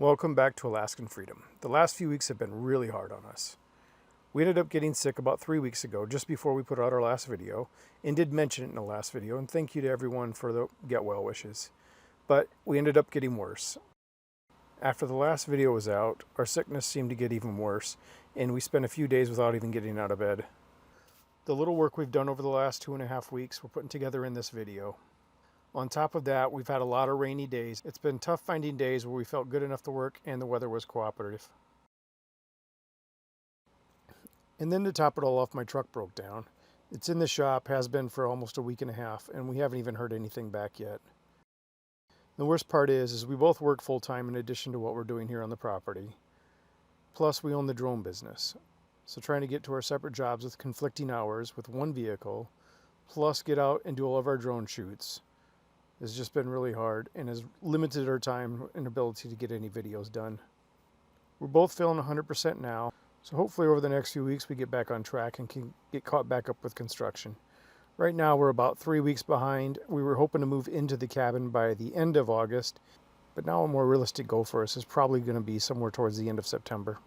Welcome back to Alaskan Freedom. The last few weeks have been really hard on us. We ended up getting sick about 3 weeks ago, just before we put out our last video, and did mention it in the last video, and thank you to everyone for the get well wishes. But we ended up getting worse. After the last video was out, our sickness seemed to get even worse, and we spent a few days without even getting out of bed. The little work we've done over the last 2.5 weeks we're putting together in this video. On top of that, we've had a lot of rainy days. It's been tough finding days where we felt good enough to work and the weather was cooperative. And then to top it all off, my truck broke down. It's in the shop, has been for almost a week and a half, and we haven't even heard anything back yet. The worst part is we both work full-time in addition to what we're doing here on the property. Plus, we own the drone business. So trying to get to our separate jobs with conflicting hours with one vehicle, plus get out and do all of our drone shoots, has just been really hard and has limited our time and ability to get any videos done. We're both feeling 100% now, so hopefully over the next few weeks we get back on track and can get caught back up with construction. Right now we're about 3 weeks behind. We were hoping to move into the cabin by the end of August, but now a more realistic goal for us is probably going to be somewhere towards the end of September.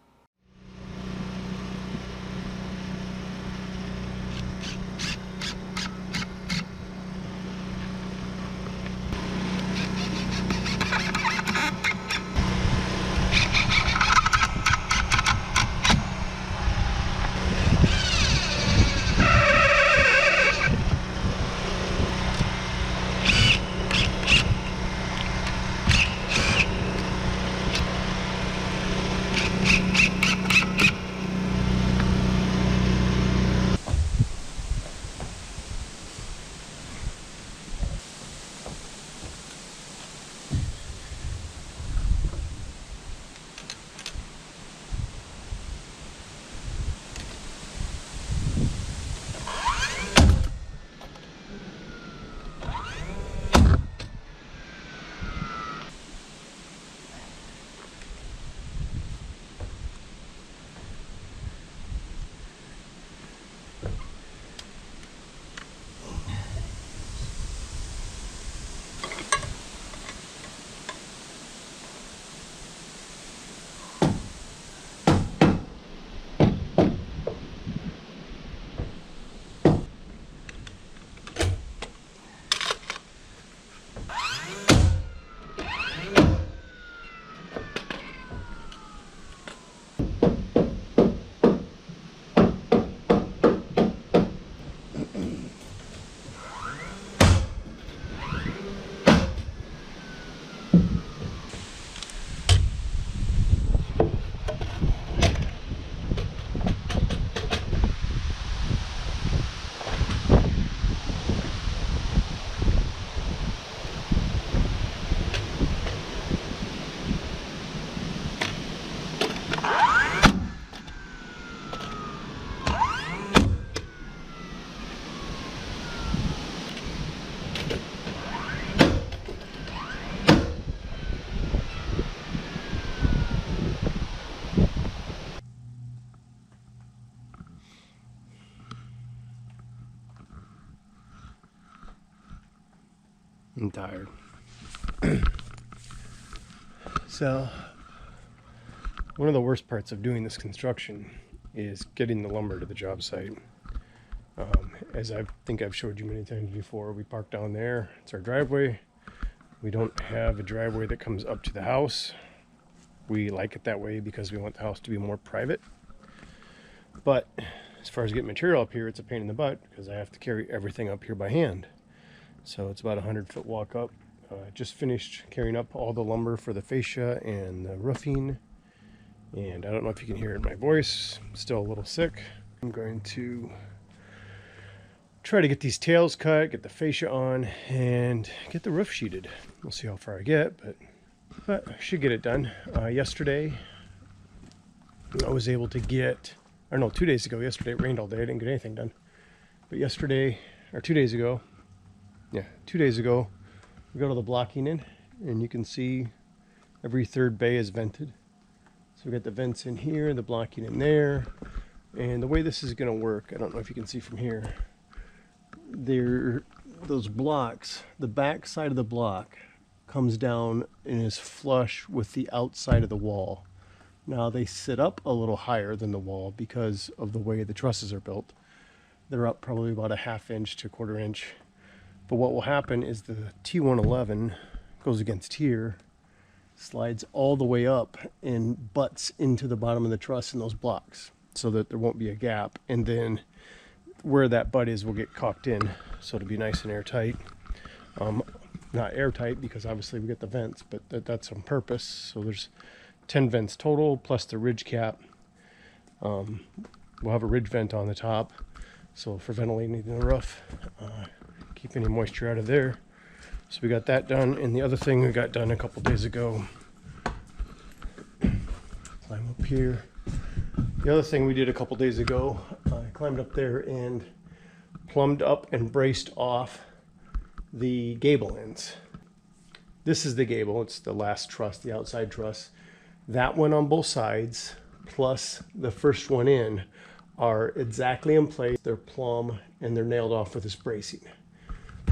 I'm tired. So, one of the worst parts of doing this construction is getting the lumber to the job site. As I think I've showed you many times before, we park down there. It's our driveway. We don't have a driveway that comes up to the house. We like it that way because we want the house to be more private. But as far as getting material up here, it's a pain in the butt because I have to carry everything up here by hand. So it's about a 100-foot walk up. Just finished carrying up all the lumber for the fascia and the roofing. And I don't know if you can hear it in my voice. I'm still a little sick. I'm going to try to get these tails cut, get the fascia on, and get the roof sheeted. We'll see how far I get, but I should get it done. Yesterday, I was able to get, I don't know, 2 days ago. Yesterday it rained all day. I didn't get anything done. But yesterday, or 2 days ago, yeah, 2 days ago, we got all the blocking in, and you can see every third bay is vented. So we got the vents in here, the blocking in there, and the way this is going to work, I don't know if you can see from here, those blocks, the back side of the block comes down and is flush with the outside of the wall. Now they sit up a little higher than the wall because of the way the trusses are built. They're up probably about a ½ inch to ¼ inch. But what will happen is the T111 goes against here, slides all the way up and butts into the bottom of the truss in those blocks so that there won't be a gap. And then where that butt is will get caulked in, so it'll be nice and airtight. Not airtight because obviously we get the vents, but that's on purpose. So there's 10 vents total plus the ridge cap. We'll have a ridge vent on the top, so for ventilating the roof, keep any moisture out of there. So we got that done, and the other thing we got done a couple days ago, climb up here. The other thing we did a couple days ago, I climbed up there and plumbed up and braced off the gable ends. This is the gable, it's the last truss, the outside truss. That one on both sides, plus the first one in, are exactly in place. They're plumb and they're nailed off with this bracing.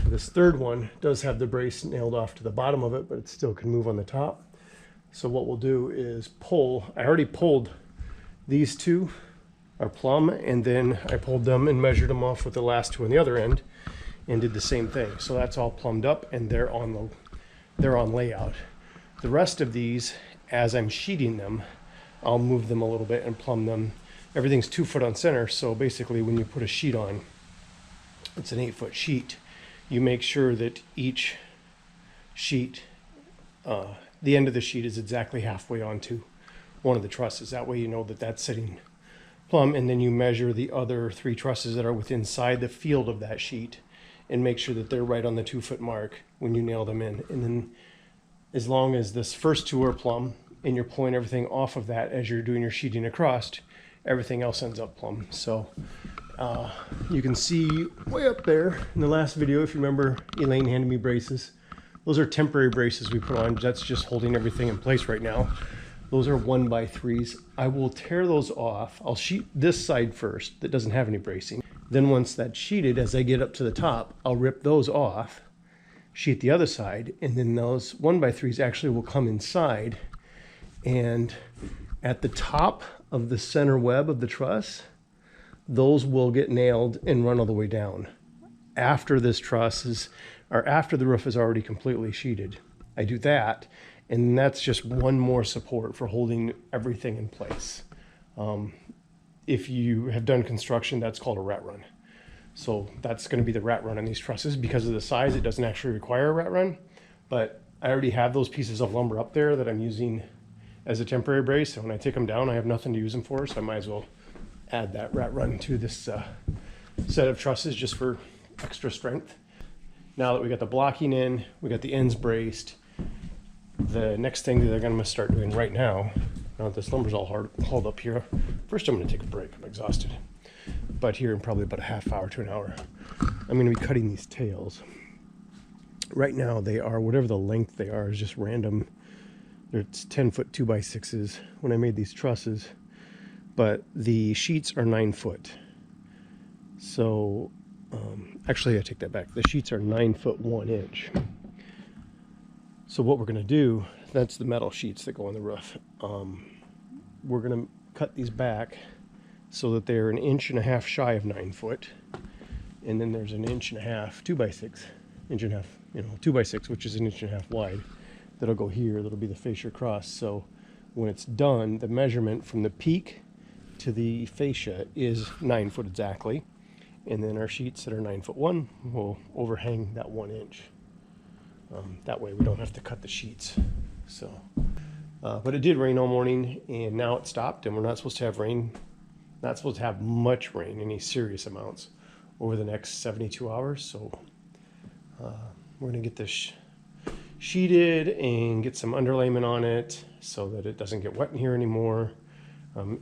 This third one does have the brace nailed off to the bottom of it, but it still can move on the top. So what we'll do is pull, I already pulled these two are plumb, and then I pulled them and measured them off with the last two on the other end and did the same thing. So that's all plumbed up and they're on layout. The rest of these, as I'm sheeting them, I'll move them a little bit and plumb them. Everything's 2 foot on center, so basically when you put a sheet on, it's an 8-foot sheet. You make sure that each sheet, the end of the sheet is exactly halfway onto one of the trusses. That way you know that that's sitting plumb, and then you measure the other 3 trusses that are within inside the field of that sheet and make sure that they're right on the 2 foot mark when you nail them in. And then as long as this first 2 are plumb and you're pulling everything off of that as you're doing your sheeting across, everything else ends up plumb. So you can see way up there in the last video, if you remember, Eleinne handed me braces. Those are temporary braces we put on. That's just holding everything in place right now. Those are 1x3s. I will tear those off. I'll sheet this side first that doesn't have any bracing. Then once that's sheeted, as I get up to the top, I'll rip those off, sheet the other side, and then those 1x3s actually will come inside. And at the top of the center web of the truss, those will get nailed and run all the way down. After this truss is, or after the roof is already completely sheeted, I do that, and that's just one more support for holding everything in place. If you have done construction, that's called a rat run. So that's going to be the rat run on these trusses. Because of the size, it doesn't actually require a rat run, but I already have those pieces of lumber up there that I'm using as a temporary brace. So when I take them down, I have nothing to use them for, so I might as well add that rat run to this set of trusses just for extra strength. Now that we got the blocking in, we got the ends braced, the next thing that they're going to start doing right now that this lumber's all hauled up here, first I'm going to take a break. I'm exhausted. But here in probably about a ½ hour to an hour, I'm going to be cutting these tails. Right now they are, whatever the length they are is just random. It's 10-foot 2x6s when I made these trusses, but the sheets are 9 foot. So actually I take that back. The sheets are 9 foot 1 inch. So what we're going to do, that's the metal sheets that go on the roof. We're going to cut these back so that they're 1.5 inches shy of 9 foot. And then there's 1.5 inches, 2x6, 1.5 inch, 2x6, which is 1.5 inches wide. That'll go here, that'll be the fascia cross. So when it's done, the measurement from the peak to the fascia is 9 foot exactly. And then our sheets that are 9 foot 1 will overhang that 1 inch. That way we don't have to cut the sheets. So, but it did rain all morning, and now it stopped, and we're not supposed to have rain, not supposed to have much rain, any serious amounts, over the next 72 hours. So we're gonna get this sheeted and get some underlayment on it so that it doesn't get wet in here anymore.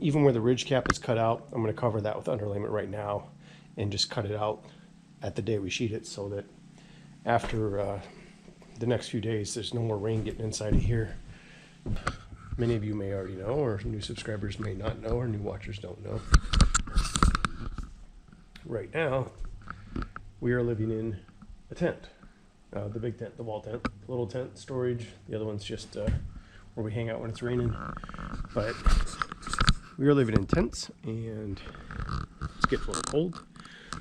Even where the ridge cap is cut out, I'm gonna cover that with underlayment right now and just cut it out at the day we sheet it, so that after the next few days, there's no more rain getting inside of here. Many of you may already know, or new subscribers may not know, or new watchers don't know. Right now, we are living in a tent. The big tent, the wall tent, the little tent storage. The other one's just where we hang out when it's raining. But we are living in tents, and it's getting a little cold.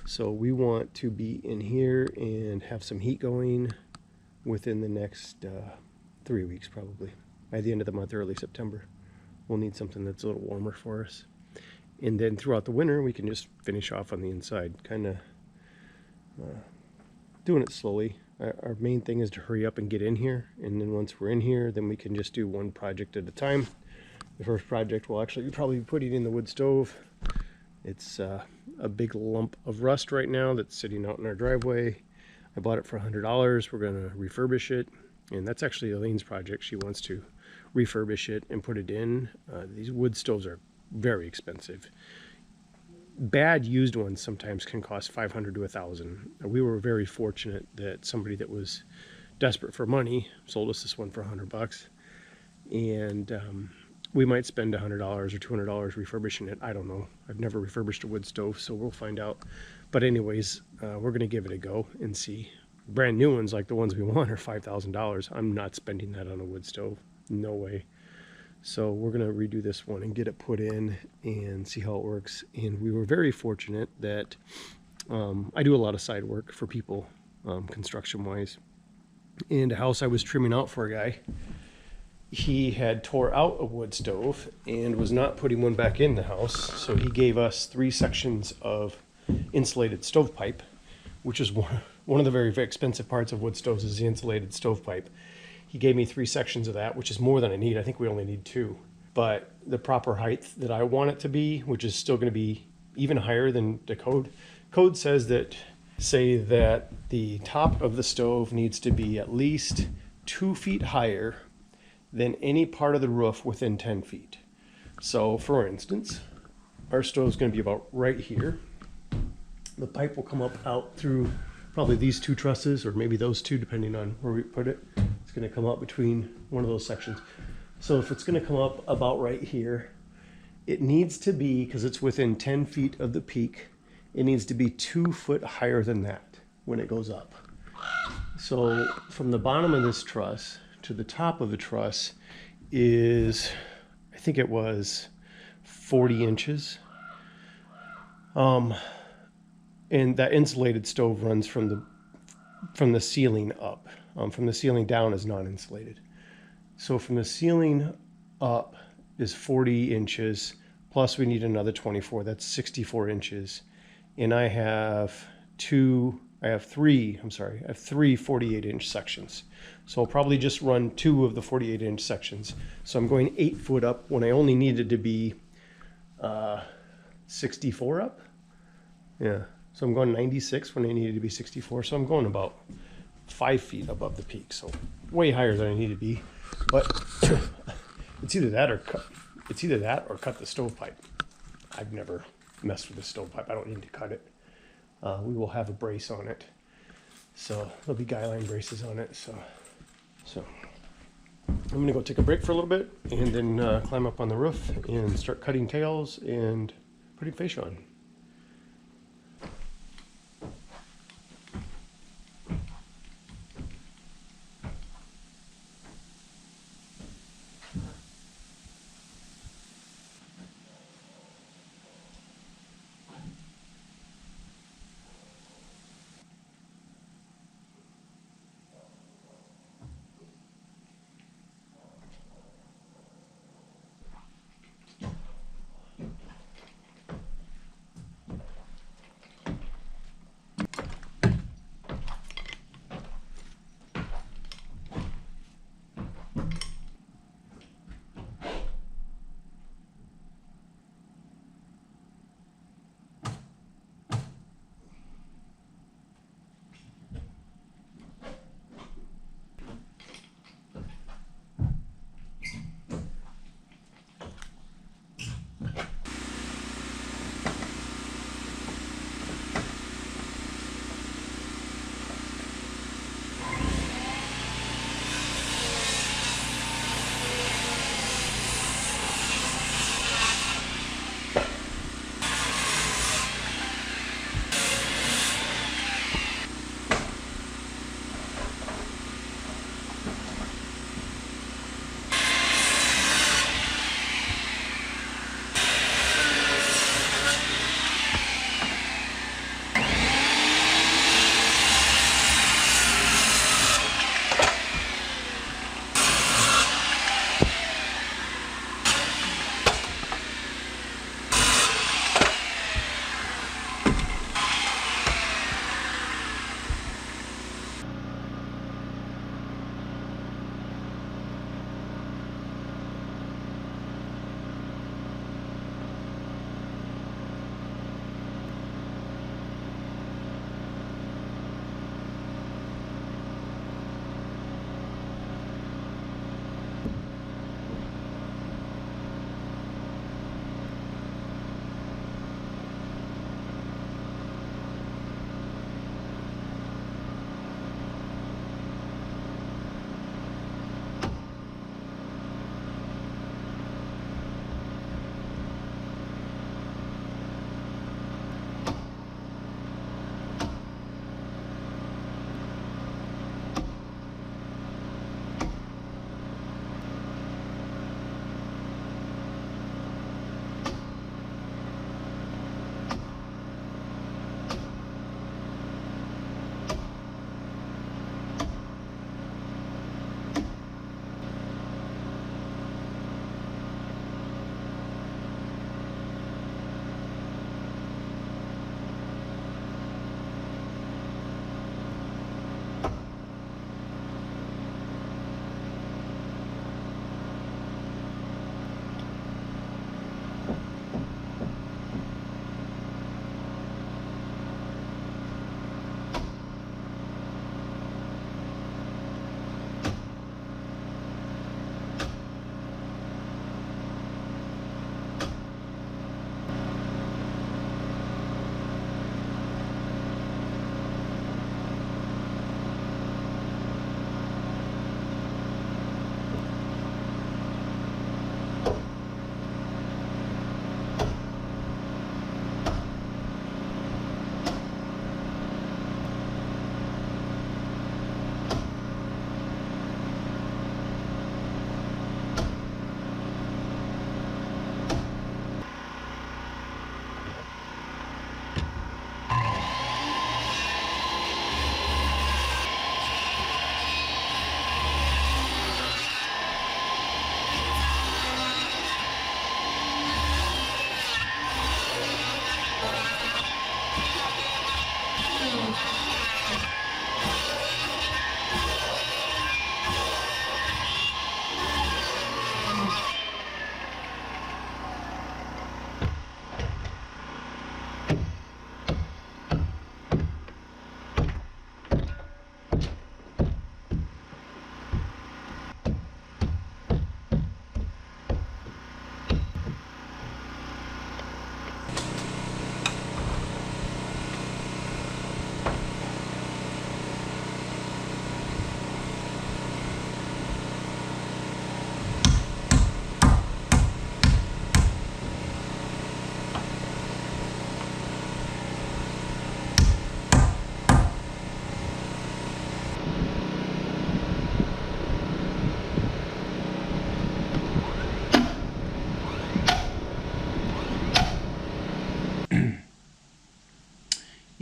So we want to be in here and have some heat going within the next 3 weeks, probably. By the end of the month, early September, we'll need something that's a little warmer for us. And then throughout the winter, we can just finish off on the inside, kind of doing it slowly. Our main thing is to hurry up and get in here. And then once we're in here, then we can just do one project at a time. The first project will actually probably be putting in the wood stove. It's a big lump of rust right now that's sitting out in our driveway. I bought it for $100. We're going to refurbish it. And that's actually Elaine's project. She wants to refurbish it and put it in. These wood stoves are very expensive. Bad used ones sometimes can cost $500 to $1,000. We were very fortunate that somebody that was desperate for money sold us this one for $100, and we might spend $100 or $200 refurbishing it. I don't know. I've never refurbished a wood stove, so we'll find out. But anyways, we're gonna give it a go and see. Brand new ones like the ones we want are $5,000. I'm not spending that on a wood stove. No way. So we're going to redo this one and get it put in and see how it works. And we were very fortunate that I do a lot of side work for people, construction-wise. And a house I was trimming out for a guy, he had tore out a wood stove and was not putting one back in the house. So he gave us 3 sections of insulated stovepipe, which is one of the very, very expensive parts of wood stoves is the insulated stovepipe. He gave me 3 sections of that, which is more than I need. I think we only need 2. But the proper height that I want it to be, which is still going to be even higher than the code. Code says that, the top of the stove needs to be at least 2 feet higher than any part of the roof within 10 feet. So for instance, our stove's going to be about right here. The pipe will come up out through probably these 2 trusses, or maybe those 2, depending on where we put it. It's going to come up between one of those sections. So if it's going to come up about right here, it needs to be, because it's within 10 feet of the peak, it needs to be 2 foot higher than that when it goes up. So from the bottom of this truss to the top of the truss is, I think it was 40 inches. And that insulated stove runs from the ceiling up. From the ceiling down is non-insulated. So from the ceiling up is 40 inches, plus we need another 24. That's 64 inches. And I have 3 48-inch sections. So I'll probably just run 2 of the 48-inch sections. So I'm going 8 foot up when I only needed to be 64 up. Yeah. So I'm going 96 when I needed to be 64. So I'm going about 5 feet above the peak. So way higher than I need to be. But it's either that or cut the stovepipe. I've never messed with the stovepipe. I don't need to cut it. We will have a brace on it. So there'll be guy line braces on it. So I'm going to go take a break for a little bit and then climb up on the roof and start cutting tails and putting fascia on.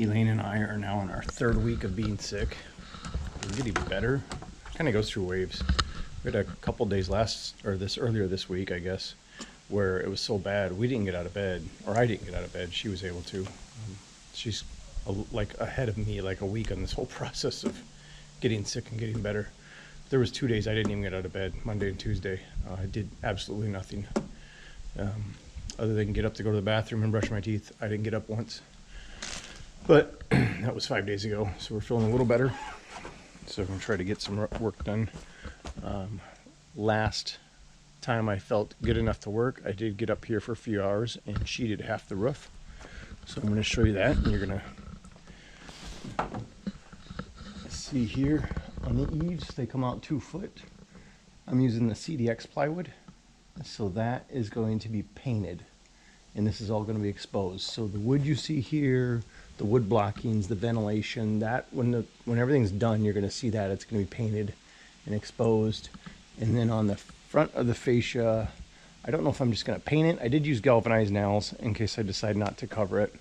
Eleinne and I are now in our third week of being sick. We're getting better. Kind of goes through waves. We had a couple days earlier this week, I guess, where it was so bad we didn't get out of bed, or I didn't get out of bed. She was able to. She's like ahead of me, like a week on this whole process of getting sick and getting better. There was 2 days I didn't even get out of bed, Monday and Tuesday. I did absolutely nothing other than get up to go to the bathroom and brush my teeth. I didn't get up once. But that was 5 days ago, so we're feeling a little better. So I'm going to try to get some work done. Last time I felt good enough to work, I did get up here for a few hours and sheeted half the roof. So I'm going to show you that, and you're going to see here on the eaves, they come out 2 foot. I'm using the CDX plywood, so that is going to be painted, and this is all going to be exposed. So the wood you see here, the wood blockings, the ventilation, that when everything's done, you're going to see that it's going to be painted and exposed. And then on the front of the fascia, I don't know if I'm just going to paint it. I did use galvanized nails in case I decide not to cover it,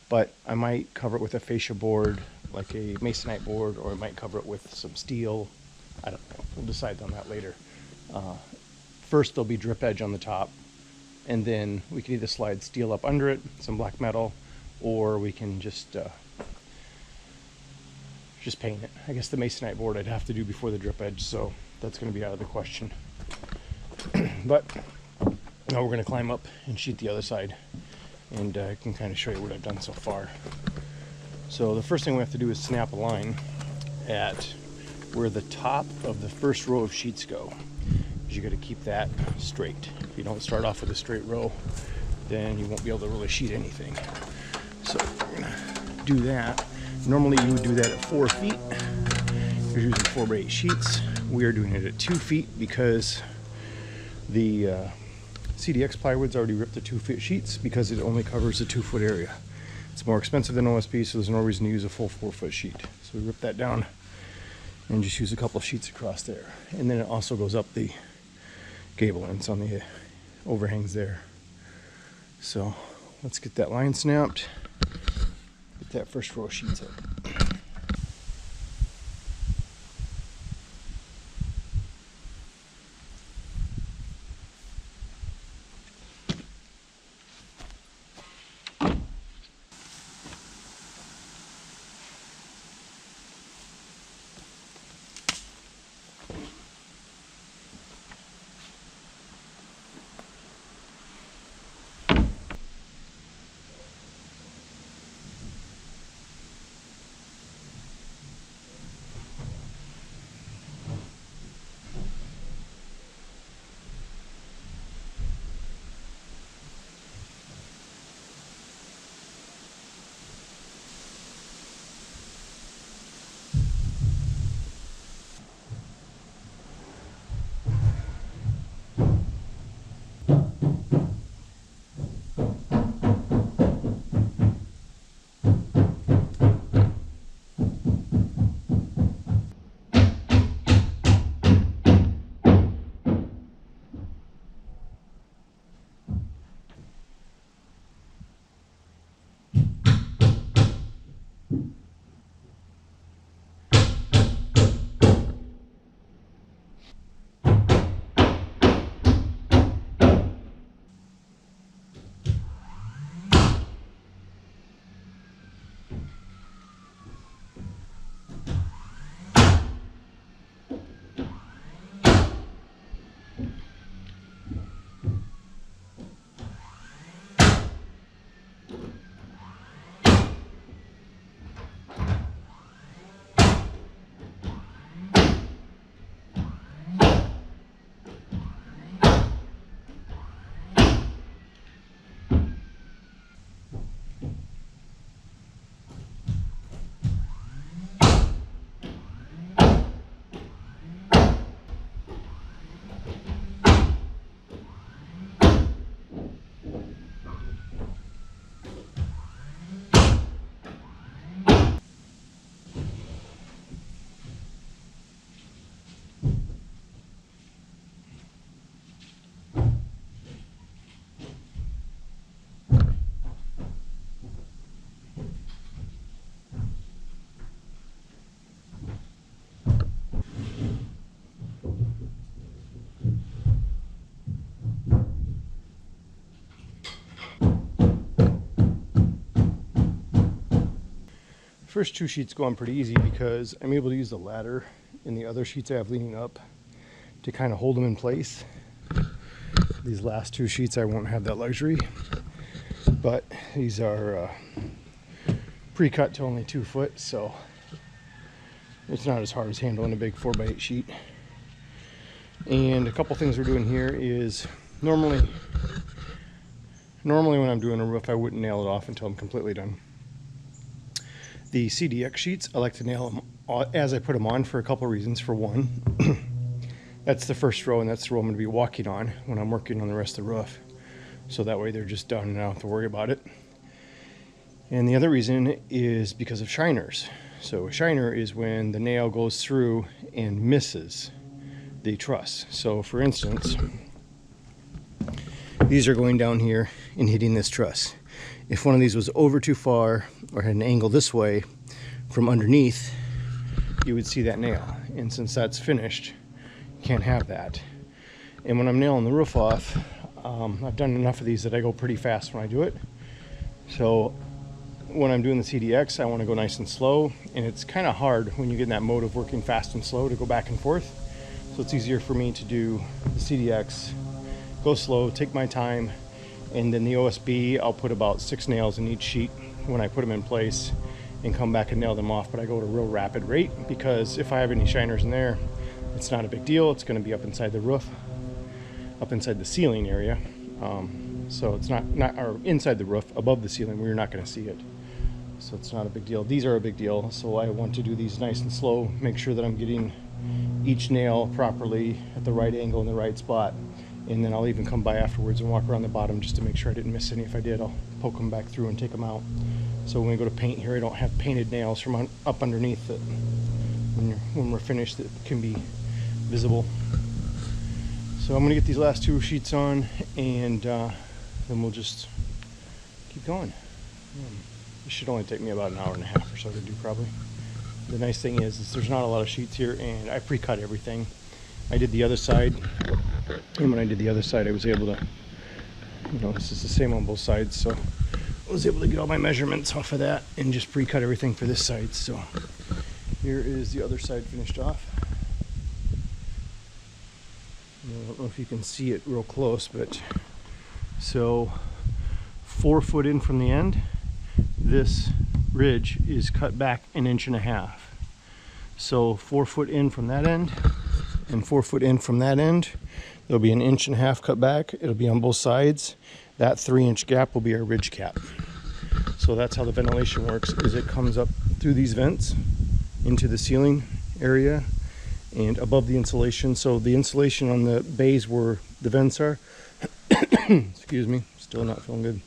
but I might cover it with a fascia board, like a masonite board, or I might cover it with some steel. I don't know. We'll decide on that later. First, there'll be drip edge on the top, and then we can either slide steel up under it, some black metal, or we can just paint it. I guess the masonite board I'd have to do before the drip edge, so that's going to be out of the question. But now we're going to climb up and sheet the other side, and I can kind of show you what I've done so far. So the first thing we have to do is snap a line at where the top of the first row of sheets go. You got to keep that straight. If you don't start off with a straight row, then you won't be able to really sheet anything. So we're gonna do that. Normally you would do that at 4 feet. You're using 4x8 sheets. We are doing it at 2 feet because the CDX plywood's already ripped the 2 foot sheets because it only covers the 2 foot area. It's more expensive than OSB, so there's no reason to use a full 4 foot sheet. So we rip that down and just use a couple of sheets across there. And then it also goes up the gable ends on the overhangs there. So let's get that line snapped, get that first row of sheets up. first 2 sheets go on pretty easy because I'm able to use the ladder in the other sheets I have leaning up to kind of hold them in place. These last 2 sheets I won't have that luxury, but these are pre-cut to only 2 foot, so it's not as hard as handling a big 4x8 sheet. And a couple things we're doing here is normally when I'm doing a roof, I wouldn't nail it off until I'm completely done. The CDX sheets, I like to nail them as I put them on for a couple reasons. For one, that's the first row, and that's the row I'm going to be walking on when I'm working on the rest of the roof. So that way they're just done and I don't have to worry about it. And the other reason is because of shiners. So a shiner is when the nail goes through and misses the truss. So for instance, these are going down here and hitting this truss. If one of these was over too far or had an angle this way from underneath, you would see that nail. And since that's finished, you can't have that. And when I'm nailing the roof off, I've done enough of these that I go pretty fast when I do it. So when I'm doing the CDX, I want to go nice and slow, and it's kind of hard when you get in that mode of working fast and slow to go back and forth. So it's easier for me to do the CDX, go slow, take my time, and then the OSB, I'll put about 6 nails in each sheet when I put them in place and come back and nail them off. But I go at a real rapid rate because if I have any shiners in there, it's not a big deal. It's going to be up inside the roof, up inside the ceiling area. So it's not or inside the roof, above the ceiling where you're not going to see it. So it's not a big deal. These are a big deal. So I want to do these nice and slow, make sure that I'm getting each nail properly at the right angle in the right spot. And then I'll even come by afterwards and walk around the bottom just to make sure I didn't miss any. If I did, I'll poke them back through and take them out. So when we go to paint here, I don't have painted nails from up underneath that when we're finished that can be visible. So I'm going to get these last 2 sheets on, and then we'll just keep going. This should only take me about an hour and a half or so to do, probably. The nice thing is there's not a lot of sheets here, and I pre-cut everything. I did the other side, and when I did the other side, I was able to, this is the same on both sides, so I was able to get all my measurements off of that and just pre-cut everything for this side. So here is the other side finished off. I don't know if you can see it real close, but so 4 foot in from the end, this ridge is cut back 1.5 inches. So 4 foot in from that end and 4 foot in from that end, there'll be 1.5 inches cut back. It'll be on both sides. That 3-inch gap will be our ridge cap. So that's how the ventilation works, is it comes up through these vents into the ceiling area and above the insulation. So the insulation on the bays where the vents are, excuse me, still not feeling good.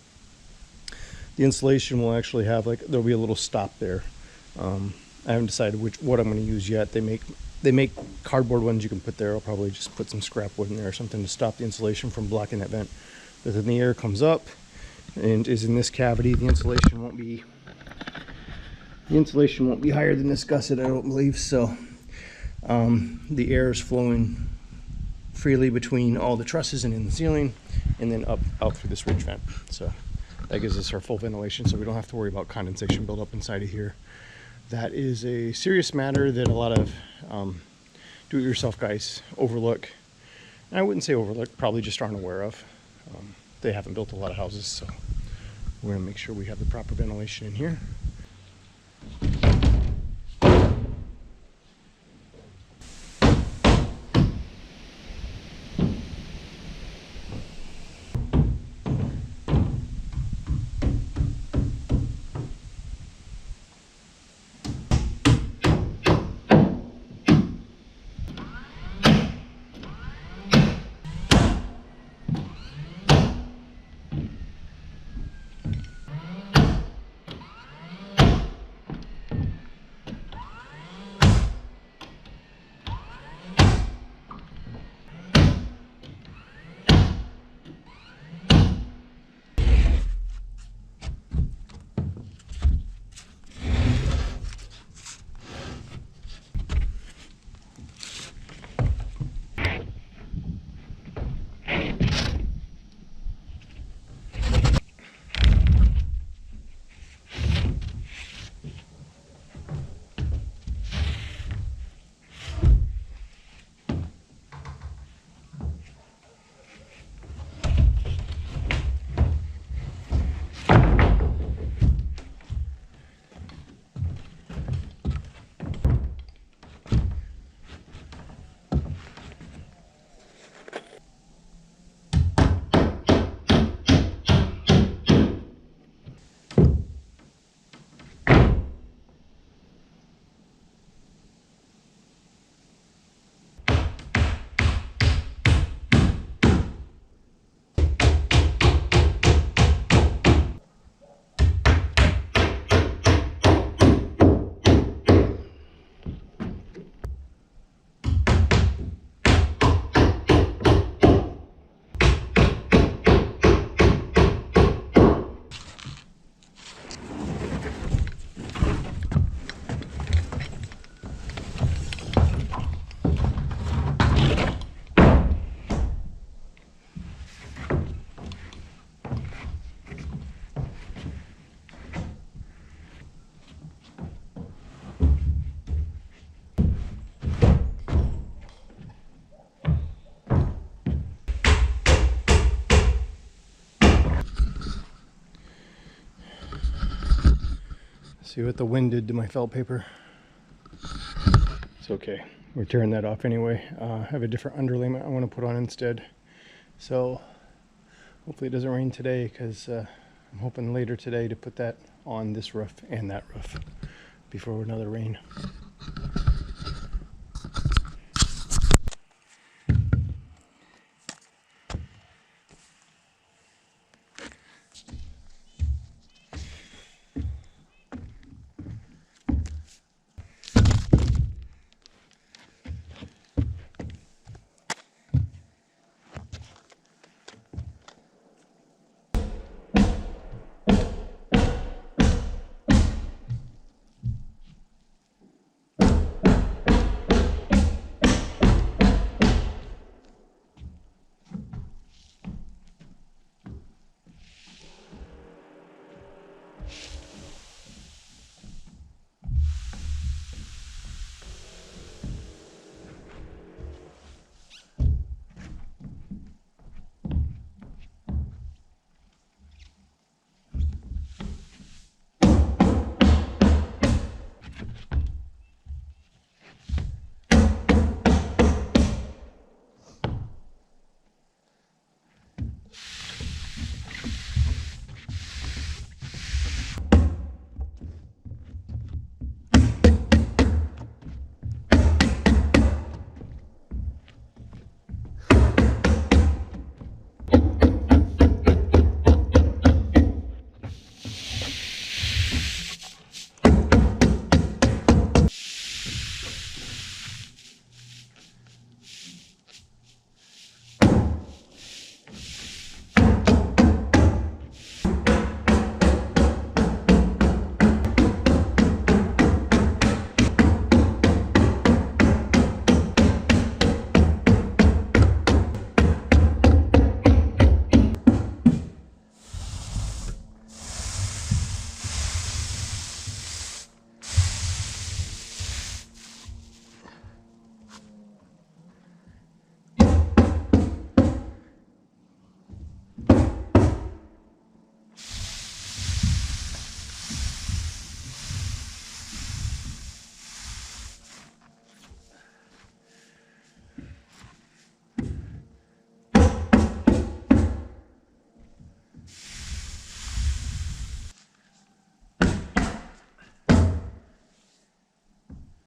The insulation will actually have, there'll be a little stop there. I haven't decided what I'm going to use yet. They make cardboard ones you can put there. I'll probably just put some scrap wood in there or something to stop the insulation from blocking that vent. But then the air comes up and is in this cavity. The insulation won't be higher than this gusset, I don't believe. So the air is flowing freely between all the trusses and in the ceiling, and then out through this ridge vent. So that gives us our full ventilation, so we don't have to worry about condensation buildup inside of here. That is a serious matter that a lot of do-it-yourself guys overlook. And I wouldn't say overlook, probably just aren't aware of. They haven't built a lot of houses, so we're going to make sure we have the proper ventilation in here. See what the wind did to my felt paper. It's okay. We're tearing that off anyway. I have a different underlayment I want to put on instead. So hopefully it doesn't rain today, because I'm hoping later today to put that on this roof and that roof before another rain.